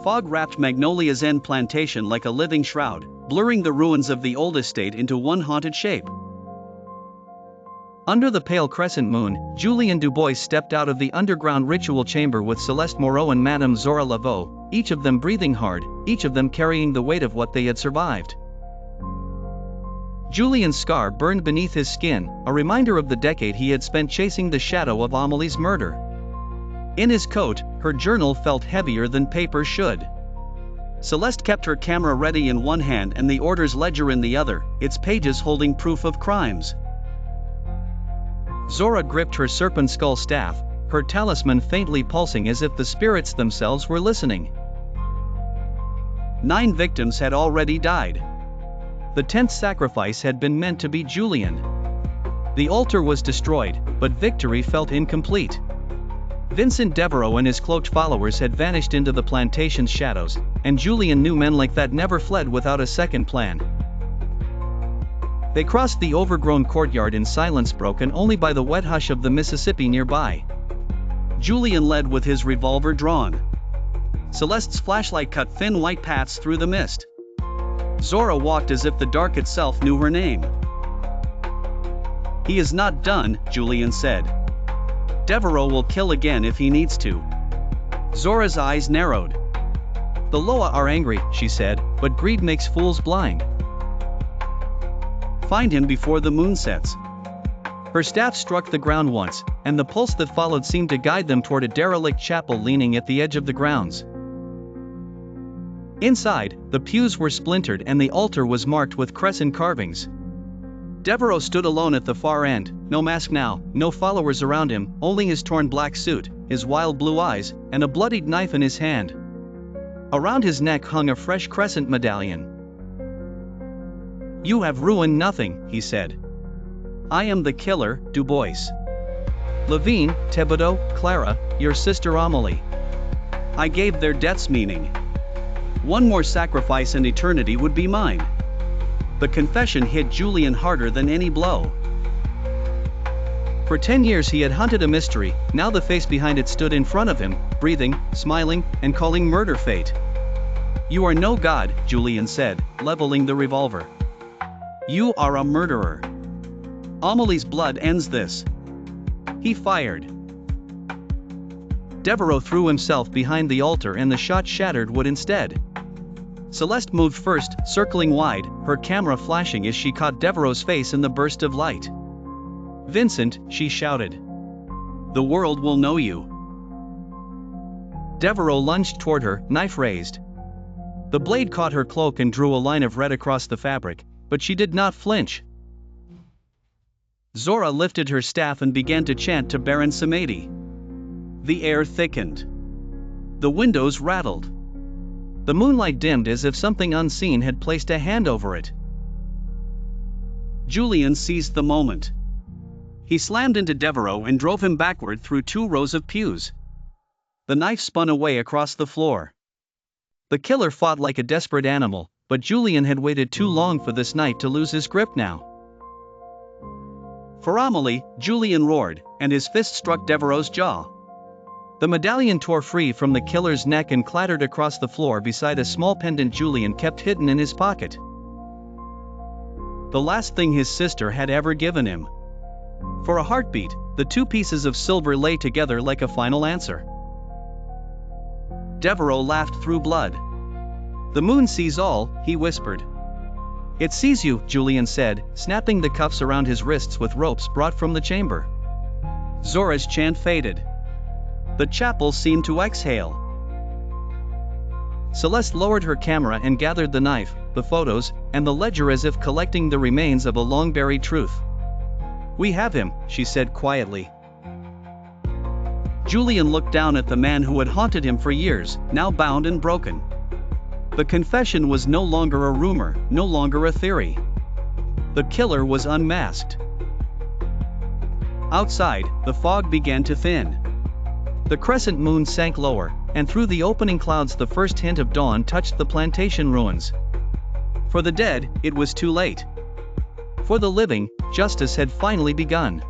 Fog wrapped Magnolia's End plantation like a living shroud, blurring the ruins of the old estate into one haunted shape. Under the pale crescent moon, Julien Dubois stepped out of the underground ritual chamber with Celeste Moreau and Madame Zora Laveau, each of them breathing hard, each of them carrying the weight of what they had survived. Julien's scar burned beneath his skin, a reminder of the decade he had spent chasing the shadow of Amelie's murder. In his coat, her journal felt heavier than paper should. Celeste kept her camera ready in one hand and the orders ledger in the other, its pages holding proof of crimes. Zora gripped her serpent skull staff, her talisman faintly pulsing as if the spirits themselves were listening. 9 victims had already died. The 10th sacrifice had been meant to be Julien. The altar was destroyed, but victory felt incomplete. Vincent Devereaux and his cloaked followers had vanished into the plantation's shadows, and Julien knew men like that never fled without a second plan. They crossed the overgrown courtyard in silence broken only by the wet hush of the Mississippi nearby. Julien led with his revolver drawn. Celeste's flashlight cut thin white paths through the mist. Zora walked as if the dark itself knew her name. "He is not done," Julien said. "Devereaux will kill again if he needs to." Zora's eyes narrowed. "The Loa are angry," she said, "but greed makes fools blind. Find him before the moon sets." Her staff struck the ground once, and the pulse that followed seemed to guide them toward a derelict chapel leaning at the edge of the grounds. Inside, the pews were splintered and the altar was marked with crescent carvings. Devereaux stood alone at the far end, no mask now, no followers around him, only his torn black suit, his wild blue eyes, and a bloodied knife in his hand. Around his neck hung a fresh crescent medallion. "You have ruined nothing," he said. "I am the killer, Dubois. Levine, Thibodeau, Clara, your sister Amelie. I gave their deaths meaning. One more sacrifice and eternity would be mine." The confession hit Julien harder than any blow. For 10 years he had hunted a mystery, now the face behind it stood in front of him, breathing, smiling, and calling murder fate. "You are no god," Julien said, leveling the revolver. "You are a murderer. Amelie's blood ends this." He fired. Devereaux threw himself behind the altar and the shot shattered wood instead. Celeste moved first, circling wide, her camera flashing as she caught Devereaux's face in the burst of light. "Vincent," she shouted. "The world will know you." Devereaux lunged toward her, knife raised. The blade caught her cloak and drew a line of red across the fabric, but she did not flinch. Zora lifted her staff and began to chant to Baron Samedi. The air thickened. The windows rattled. The moonlight dimmed as if something unseen had placed a hand over it. Julien seized the moment. He slammed into Devereaux and drove him backward through 2 rows of pews. The knife spun away across the floor. The killer fought like a desperate animal, but Julien had waited too long for this night to lose his grip now. "For Amelie," Julien roared, and his fist struck Devereaux's jaw. The medallion tore free from the killer's neck and clattered across the floor beside a small pendant Julien kept hidden in his pocket. The last thing his sister had ever given him. For a heartbeat, the 2 pieces of silver lay together like a final answer. Devereaux laughed through blood. "The moon sees all," he whispered. "It sees you," Julien said, snapping the cuffs around his wrists with ropes brought from the chamber. Zora's chant faded. The chapel seemed to exhale. Celeste lowered her camera and gathered the knife, the photos, and the ledger as if collecting the remains of a long-buried truth. "We have him," she said quietly. Julien looked down at the man who had haunted him for years, now bound and broken. The confession was no longer a rumor, no longer a theory. The killer was unmasked. Outside, the fog began to thin. The crescent moon sank lower, and through the opening clouds the first hint of dawn touched the plantation ruins. For the dead, it was too late. For the living, justice had finally begun.